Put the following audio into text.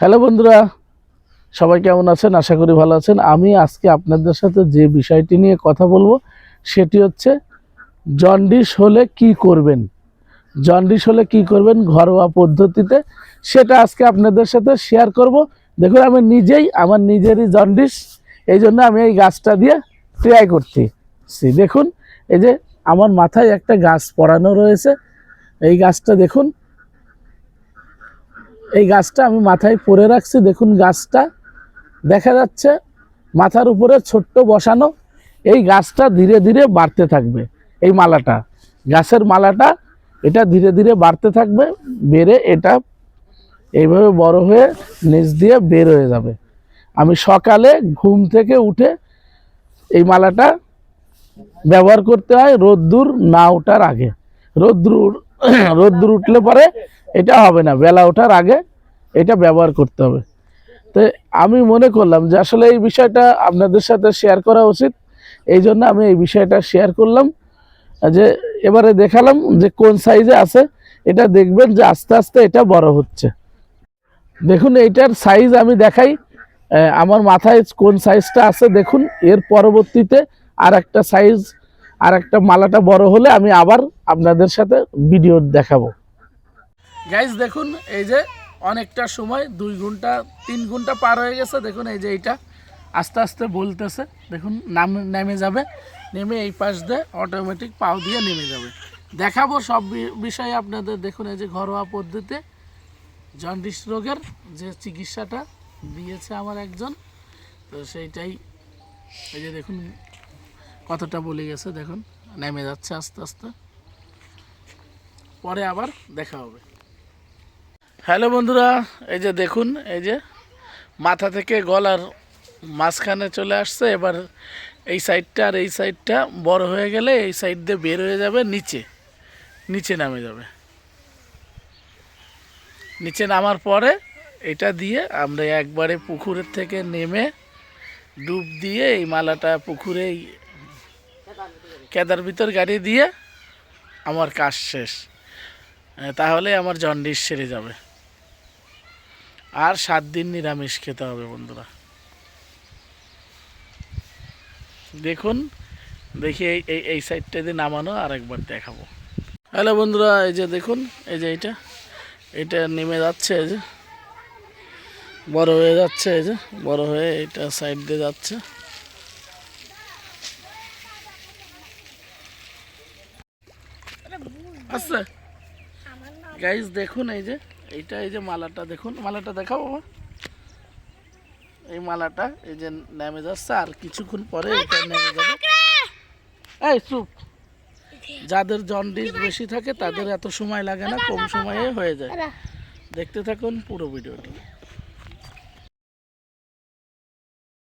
Hello বন্ধুরা, সবাই কেমন আছেন? আশা করি ভালো আছেন। আমি আজকে আপনাদের সাথে যে বিষয়টি নিয়ে কথা বলবো সেটি হচ্ছে জন্ডিস হলে কি করবেন। জন্ডিস হলে কি করবেন ঘরোয়া পদ্ধতিতে, সেটা আজকে আপনাদের সাথে শেয়ার করব। দেখুন, আমি নিজেই আমার নিজেরই জন্ডিস, এই জন্য আমি এই গাছটা দিয়ে ট্রাই করছি। দেখুন, এই যে আমার মাথায় একটা গাছ পড়ানো রয়েছে, এই গাছটা দেখুন, এই গাছটা আমি মাথায় পরে রাখছি। দেখুন, গাছটা দেখা যাচ্ছে মাথার উপরে ছোট্ট বসানো। এই গাছটা ধীরে ধীরে বাড়তে থাকবে। এই মালাটা, গাছের মালাটা, এটা ধীরে ধীরে বাড়তে থাকবে, বেড়ে এটা এইভাবে বড় হয়ে নিচ দিয়ে বের হয়ে যাবে। আমি সকালে ঘুম থেকে উঠে এই মালাটা ব্যবহার করতে হয় রোদ্দুর না ওঠার আগে। রোদ্দুর উঠলে পরে এটা হবে না, বেলা ওঠার আগে এটা ব্যবহার করতে হবে। তো আমি মনে করলাম যে আসলে এই বিষয়টা আপনাদের সাথে শেয়ার করা উচিত, এই জন্য আমি এই বিষয়টা শেয়ার করলাম। যে এবারে দেখালাম যে কোন সাইজে আছে, এটা দেখবেন যে আস্তে আস্তে এটা বড় হচ্ছে। দেখুন, এইটার সাইজ আমি দেখাই, আমার মাথায় কোন সাইজটা আছে। দেখুন, এর পরবর্তীতে আর একটা সাইজ, আর একটা মালাটা বড় হলে আমি আবার আপনাদের সাথে ভিডিও দেখাবো। গাইজ দেখুন, এই যে অনেকটা সময় 2 ঘন্টা 3 ঘন্টা পার হয়ে গেছে। দেখুন, এই যে এইটা আস্তে আস্তে বলতেছে। দেখুন, নেমে যাবে, নেমে এই পাশ দিয়ে অটোমেটিক পাও দিয়ে নেমে যাবে। দেখাবো সব বিষয়ে আপনাদের। দেখুন, এই যে ঘরোয়া পদ্ধতিতে জন্ডিস রোগের যে চিকিৎসাটা দিয়েছে আমার একজন, তো সেইটাই এই যে দেখুন কতটা বলে গেছে। দেখুন, নেমে যাচ্ছে আস্তে আস্তে, পরে আবার দেখা হবে। হ্যালো বন্ধুরা, এই যে দেখুন, এই যে মাথা থেকে গলার মাঝখানে চলে আসছে। এবার এই সাইডটা আর এই সাইডটা বড় হয়ে গেলে এই সাইড দিয়ে বের হয়ে যাবে, নিচে নামে যাবে। নিচে নামার পরে এটা দিয়ে আমরা একবারে পুকুরের থেকে নেমে ডুব দিয়ে এই মালাটা পুকুরে কেদার ভিতর গাড়ি দিয়ে আমার কাজ শেষ। তাহলে আমার জন্ডিস সেরে যাবে। আর 7 দিন নিরামিষ খেতে হবে বন্ধুরা। দেখুন, দেখি এই সাইডটা দিয়ে নামানো আর একবার দেখাবো। হ্যালো বন্ধুরা, এই যে দেখুন, এই যে এটা নেমে যাচ্ছে, এই যে বড় হয়ে যাচ্ছে, এই যে বড় হয়ে এটা সাইড দিয়ে যাচ্ছে। আচ্ছা গাইজ দেখুন, এই যে এই যে মালাটা দেখুন, মালাটা দেখাবো। এই মালাটা এই যে নেমে যাচ্ছে, আর কিছুক্ষণ পরে এটা নেমে যাবে। এই চুপ, যাদের জন্ডিস বেশি থাকে তাদের এত সময় লাগে না, কম সময়ে হয়ে যায়। দেখতে থাকুন পুরো ভিডিওটি।